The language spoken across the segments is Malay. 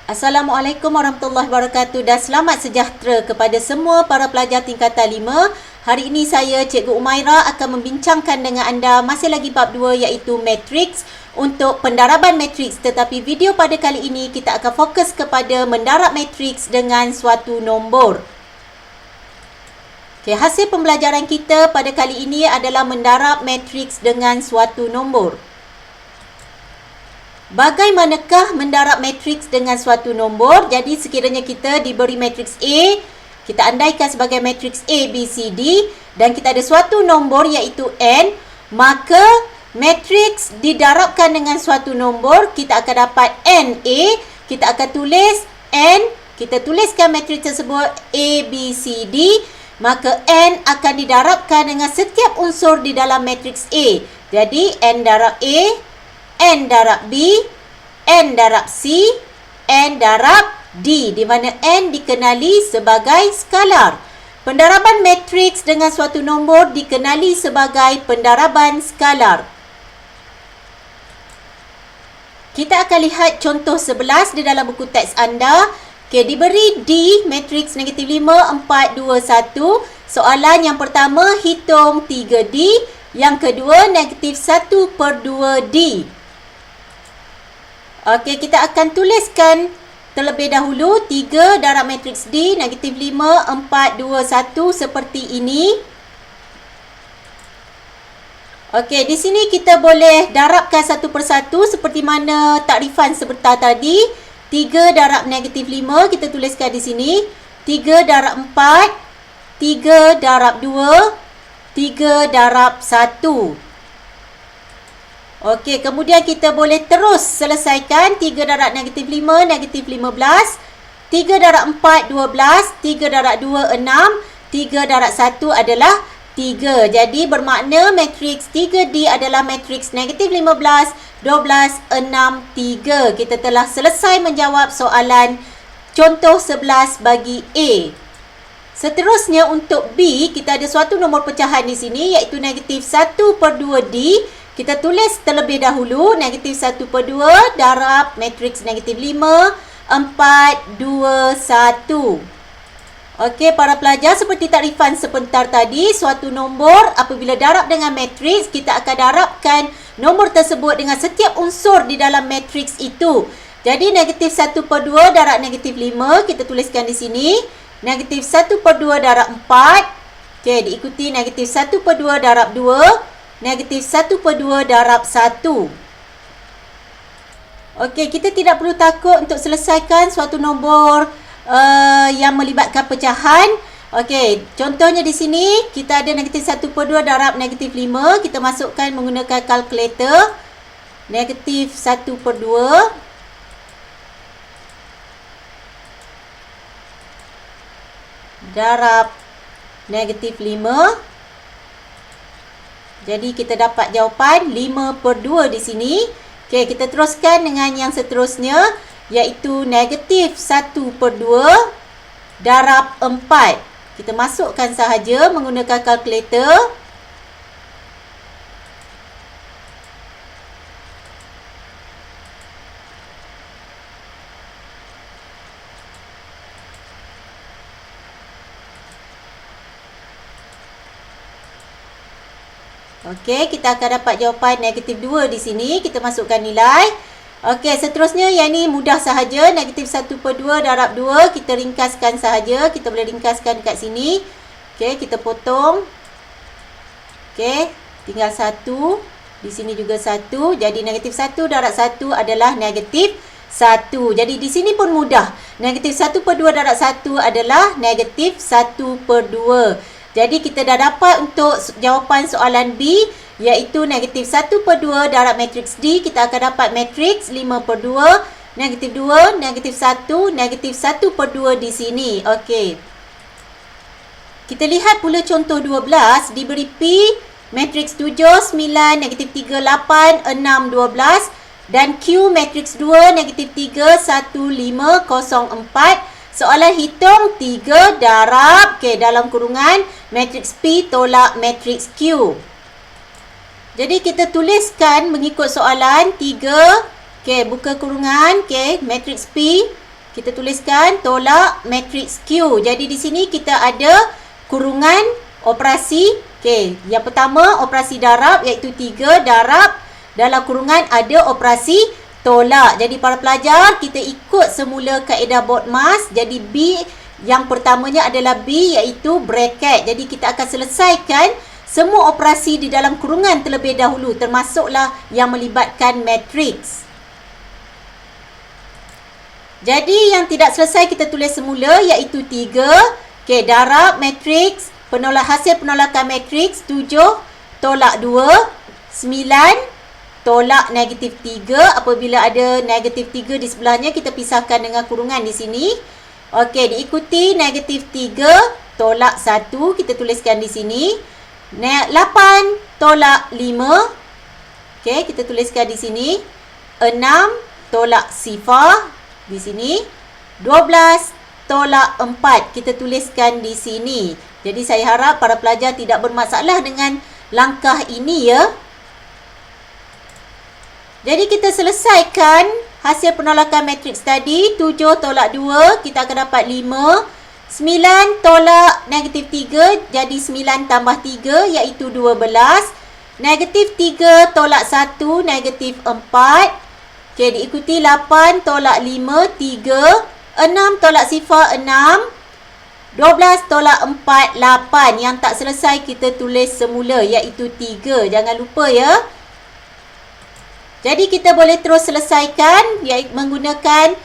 Assalamualaikum warahmatullahi wabarakatuh dan selamat sejahtera kepada semua para pelajar tingkatan 5. Hari ini saya Cikgu Umaira akan membincangkan dengan anda masih lagi bab 2 iaitu matriks untuk pendaraban matriks, tetapi video pada kali ini kita akan fokus kepada mendarab matriks dengan suatu nombor. Okey, hasil pembelajaran kita pada kali ini adalah mendarab matriks dengan suatu nombor. Bagaimanakah mendarab matriks dengan suatu nombor? Jadi sekiranya kita diberi matriks A, kita andaikan sebagai matriks A, B, C, D dan kita ada suatu nombor iaitu N, maka matriks didarabkan dengan suatu nombor, kita akan dapat NA, kita akan tulis N, kita tuliskan matriks tersebut A, B, C, D, maka N akan didarabkan dengan setiap unsur di dalam matriks A. Jadi N darab A, N darab B, N darab C, N darab D, di mana N dikenali sebagai skalar. Pendaraban matriks dengan suatu nombor dikenali sebagai pendaraban skalar. Kita akan lihat contoh 11 di dalam buku teks anda. Okey, diberi D, matriks negatif 5, 4, 2, 1. Soalan yang pertama, hitung 3D. Yang kedua, negatif 1/2D. Okey, kita akan tuliskan terlebih dahulu 3 darab matriks D, negatif 5, 4, 2, 1 seperti ini. Okey, di sini kita boleh darabkan satu persatu seperti mana takrifan sebentar tadi. 3 darab negatif 5, kita tuliskan di sini. 3 darab 4, 3 darab 2, 3 darab 1. Okey, kemudian kita boleh terus selesaikan. 3 darab negatif 5, negatif 15. 3 darab 4, 12. 3 darab 2, 6. 3 darab 1 adalah 3. Jadi bermakna matriks 3D adalah matriks negatif 15, 12, 6, 3. Kita telah selesai menjawab soalan contoh 11 bagi A. Seterusnya untuk B, kita ada suatu nombor pecahan di sini iaitu negatif 1/2D. Kita tulis terlebih dahulu negatif 1/2 darab matriks negatif 5, 4, 2, 1. Okey, para pelajar, seperti takrifan sebentar tadi, suatu nombor apabila darab dengan matriks, kita akan darabkan nombor tersebut dengan setiap unsur di dalam matriks itu. Jadi negatif 1/2 darab negatif 5, kita tuliskan di sini. Negatif 1/2 darab 4. Okey, diikuti negatif 1/2 darab 2. Negatif 1/2 darab 1. Okey, kita tidak perlu takut untuk selesaikan suatu nombor yang melibatkan pecahan. Okey, contohnya di sini kita ada negatif 1/2 darab negatif 5. Kita masukkan menggunakan kalkulator. Negatif 1/2 darab negatif 5. Jadi kita dapat jawapan 5/2 di sini. Okey, kita teruskan dengan yang seterusnya iaitu negatif 1/2 darab 4. Kita masukkan sahaja menggunakan kalkulator. Okey, kita akan dapat jawapan negatif 2 di sini. Kita masukkan nilai. Okey, seterusnya yang ni mudah sahaja. Negatif 1/2 darab 2. Kita ringkaskan sahaja. Kita boleh ringkaskan dekat sini. Okey, kita potong. Okey, tinggal 1. Di sini juga 1. Jadi negatif 1 darab 1 adalah negatif 1. Jadi di sini pun mudah. Negatif 1/2 darab 1 adalah negatif 1/2. Jadi kita dah dapat untuk jawapan soalan B iaitu negatif 1/2 darab matriks D. Kita akan dapat matriks 5/2, negatif 2, negatif 1, negatif 1/2 di sini. Okey. Kita lihat pula contoh 12. Diberi P, matriks 7, 9, negatif 3, 8, 6, 12 dan Q, matriks 2, negatif 3, 1, 5, 0, 4. Soalan hitung 3 darab, okey, dalam kurungan matriks P tolak matriks Q. Jadi kita tuliskan mengikut soalan 3, okey, buka kurungan, okey, matriks P Kita tuliskan tolak matriks Q. Jadi di sini kita ada kurungan operasi. Okey, yang pertama operasi darab iaitu 3 darab dalam kurungan ada operasi tolak. Jadi para pelajar, kita ikut semula kaedah BODMAS. Jadi B yang pertamanya adalah B iaitu bracket. Jadi kita akan selesaikan semua operasi di dalam kurungan terlebih dahulu, termasuklah yang melibatkan matriks. Jadi yang tidak selesai kita tulis semula iaitu 3. Okey, darab matriks, hasil penolakan matriks 7 tolak 2, 9 tolak negatif 3. Apabila ada negatif 3 di sebelahnya, kita pisahkan dengan kurungan di sini. Okey, diikuti negatif 3 tolak 1, kita tuliskan di sini. 8 tolak 5. Okey, kita tuliskan di sini. 6 tolak sifar di sini. 12 tolak 4 kita tuliskan di sini. Jadi saya harap para pelajar tidak bermasalah dengan langkah ini ya. Jadi kita selesaikan hasil penolakan matriks tadi. 7 tolak 2 kita akan dapat 5. 9 tolak negatif 3 jadi 9 tambah 3 iaitu 12. Negatif 3 tolak 1 negatif 4. Okey, diikuti 8 tolak 5, 3. 6 tolak sifar, 6. 12 tolak 4, 8. Yang tak selesai kita tulis semula iaitu 3. Jangan lupa ya. Jadi kita boleh terus selesaikan iaitu menggunakan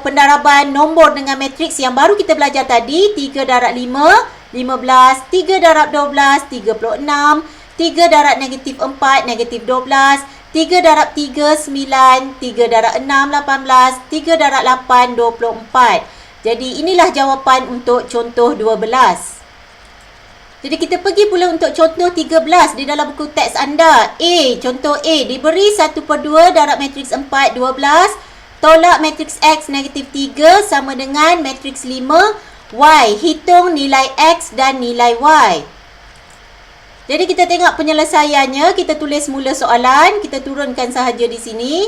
pendaraban nombor dengan matriks yang baru kita belajar tadi. 3 darab 5, 15. 3 darab 12, 36. 3 darab negatif 4, negatif 12. 3 darab 3, 9. 3 darab 6, 18. 3 darab 8, 24. Jadi inilah jawapan untuk contoh 12. Jadi kita pergi pula untuk contoh 13 di dalam buku teks anda. A, contoh A. Diberi 1/2 darab matriks 4, 12. Tolak matriks X negatif 3 sama dengan matriks 5, Y. Hitung nilai X dan nilai Y. Jadi kita tengok penyelesaiannya. Kita tulis mula soalan. Kita turunkan sahaja di sini.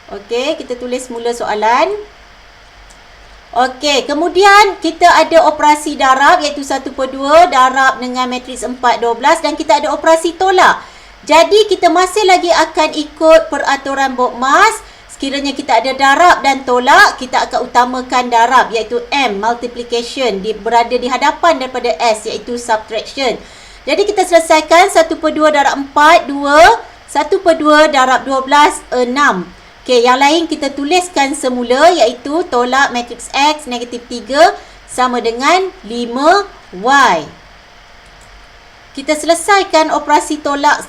Okey, kita tulis mula soalan. Okey, kemudian kita ada operasi darab iaitu 1/2 darab dengan matriks 4, 12 dan kita ada operasi tolak. Jadi kita masih lagi akan ikut peraturan BODMAS. Sekiranya kita ada darab dan tolak, kita akan utamakan darab iaitu M, multiplication, berada di hadapan daripada S iaitu subtraction. Jadi kita selesaikan 1/2 darab 4, 2. 1/2 darab 12, 6. Okey, yang lain kita tuliskan semula iaitu tolak matriks X negatif 3 sama dengan 5Y. Kita selesaikan operasi tolak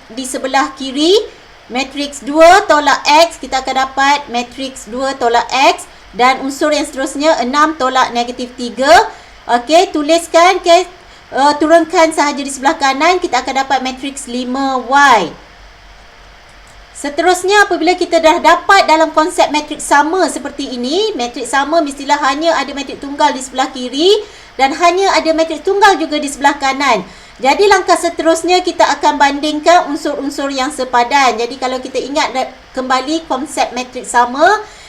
di sebelah kiri. Matriks 2 tolak X, kita akan dapat matriks 2 tolak X. Dan unsur yang seterusnya 6 tolak negatif 3. Okey, tuliskan. Okay. Turunkan sahaja di sebelah kanan, kita akan dapat matriks 5Y. Seterusnya apabila kita dah dapat dalam konsep matriks sama seperti ini, matriks sama mestilah hanya ada matriks tunggal di sebelah kiri dan hanya ada matriks tunggal juga di sebelah kanan. Jadi langkah seterusnya kita akan bandingkan unsur-unsur yang sepadan. Jadi kalau kita ingat kembali konsep matriks sama,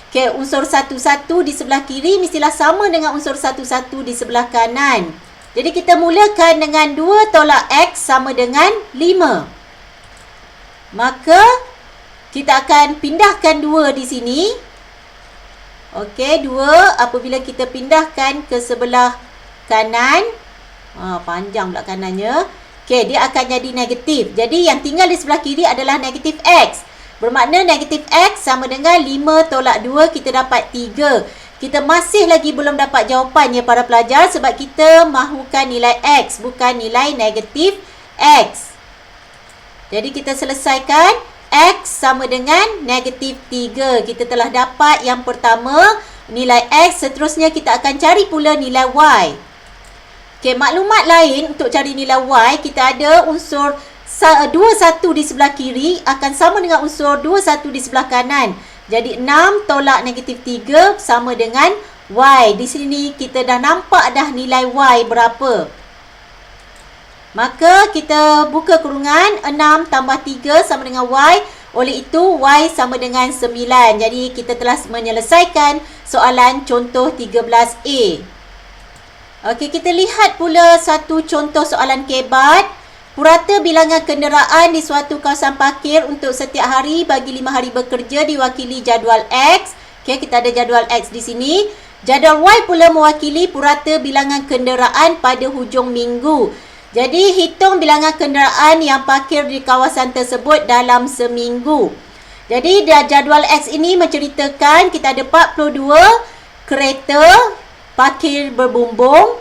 okay, unsur 1, 1 di sebelah kiri mestilah sama dengan unsur 1, 1 di sebelah kanan. Jadi kita mulakan dengan 2 tolak X sama dengan 5. Maka kita akan pindahkan 2 di sini. Okey, 2 apabila kita pindahkan ke sebelah kanan. Panjang pula kanannya. Okey, dia akan jadi negatif. Jadi yang tinggal di sebelah kiri adalah negatif X. Bermakna negatif X sama dengan 5 tolak 2, kita dapat 3. Kita masih lagi belum dapat jawapannya para pelajar sebab kita mahukan nilai X, bukan nilai negatif X. Jadi kita selesaikan. X sama dengan negatif 3. Kita telah dapat yang pertama, nilai X. Seterusnya kita akan cari pula nilai Y. Okey, maklumat lain untuk cari nilai Y, kita ada unsur 2, 1 di sebelah kiri akan sama dengan unsur 2, 1 di sebelah kanan. Jadi 6 tolak negatif 3 sama dengan Y. Di sini kita dah nampak dah nilai Y berapa. Maka kita buka kurungan. 6 tambah 3 sama dengan Y. Oleh itu, Y sama dengan 9. Jadi, kita telah menyelesaikan soalan contoh 13A. Okey, kita lihat pula satu contoh soalan kebat. Purata bilangan kenderaan di suatu kawasan parkir untuk setiap hari bagi 5 hari bekerja diwakili jadual X. Okey, kita ada jadual X di sini. Jadual Y pula mewakili purata bilangan kenderaan pada hujung minggu. Jadi, hitung bilangan kenderaan yang parkir di kawasan tersebut dalam seminggu. Jadi, jadual X ini menceritakan kita ada 42 kereta parkir berbumbung.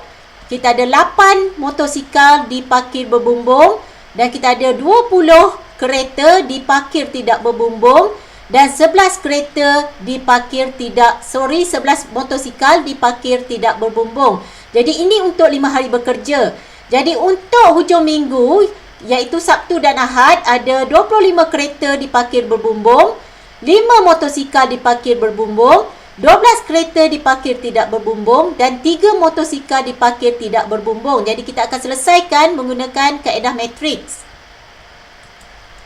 Kita ada 8 motosikal diparkir berbumbung. Dan kita ada 20 kereta diparkir tidak berbumbung. Dan 11 kereta diparkir 11 motosikal diparkir tidak berbumbung. Jadi, ini untuk 5 hari bekerja. Jadi untuk hujung minggu, iaitu Sabtu dan Ahad, ada 25 kereta diparkir berbumbung, 5 motosikal diparkir berbumbung, 12 kereta diparkir tidak berbumbung dan 3 motosikal diparkir tidak berbumbung. Jadi kita akan selesaikan menggunakan kaedah matriks.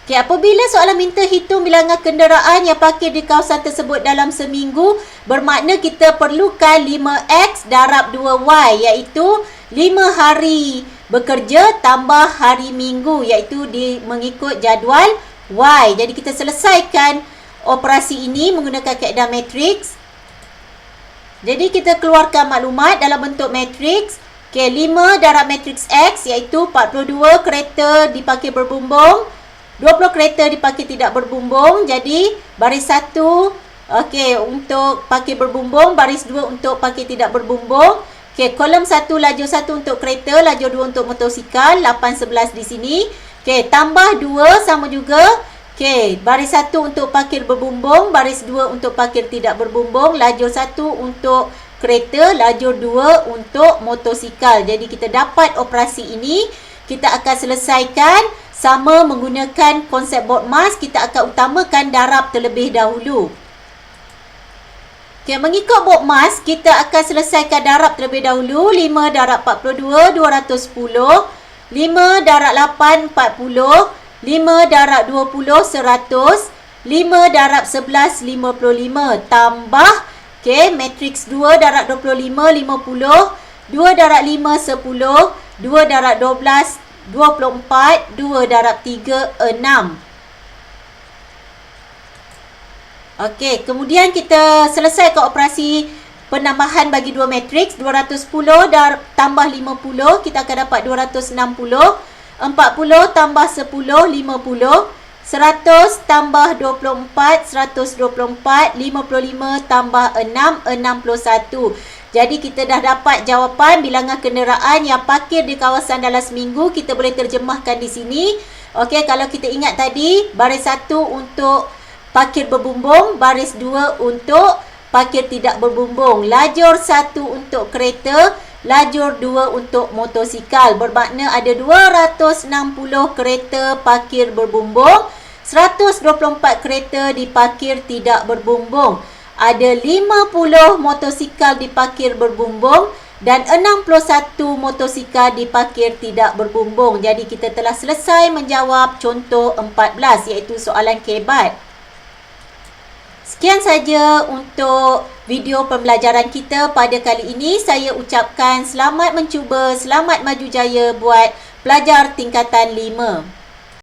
Okay, apabila soalan minta hitung bilangan kenderaan yang parkir di kawasan tersebut dalam seminggu, bermakna kita perlukan 5X darab 2Y, iaitu 5 hari bekerja tambah hari minggu, iaitu mengikut jadual Y. Jadi kita selesaikan operasi ini menggunakan kaedah matriks. Jadi kita keluarkan maklumat dalam bentuk matriks. Okay, 5 darab matriks X, iaitu 42 kereta diparkir berbumbung, 20 kereta diparkir tidak berbumbung. Jadi baris 1 okey untuk parkir berbumbung, baris 2 untuk parkir tidak berbumbung. Okey, kolom 1 lajur 1 untuk kereta, lajur 2 untuk motosikal, 8 11 di sini. Okey, tambah 2 sama juga. Okey, baris 1 untuk parkir berbumbung, baris 2 untuk parkir tidak berbumbung, lajur 1 untuk kereta, lajur 2 untuk motosikal. Jadi kita dapat operasi ini. Kita akan selesaikan sama menggunakan konsep BODMAS. Kita akan utamakan darab terlebih dahulu. Okay, mengikut BODMAS, kita akan selesaikan darab terlebih dahulu. 5 darab 42, 210. 5 darab 8, 40. 5 darab 20, 100. 5 darab 11, 55. Tambah, okay, matriks 2 darab 25, 50. 2 darab 5, 10. 2 darab 12, 24, 2 darab 3, 6. Okey, kemudian kita selesaikan operasi penambahan bagi dua matriks. 210 tambah 50, kita akan dapat 260. 40 tambah 10, 50. 100 tambah 24, 124. 55 tambah 6, 61. Jadi kita dah dapat jawapan bilangan kenderaan yang parkir di kawasan dalam seminggu. Kita boleh terjemahkan di sini. Okey, kalau kita ingat tadi, baris 1 untuk parkir berbumbung, baris 2 untuk parkir tidak berbumbung, lajur 1 untuk kereta, lajur 2 untuk motosikal. Bermakna ada 260 kereta parkir berbumbung, 124 kereta diparkir tidak berbumbung. Ada 50 motosikal diparkir berbumbung dan 61 motosikal diparkir tidak berbumbung. Jadi kita telah selesai menjawab contoh 14, iaitu soalan kebat. Sekian saja untuk video pembelajaran kita pada kali ini. Saya ucapkan selamat mencuba, selamat maju jaya buat pelajar tingkatan 5.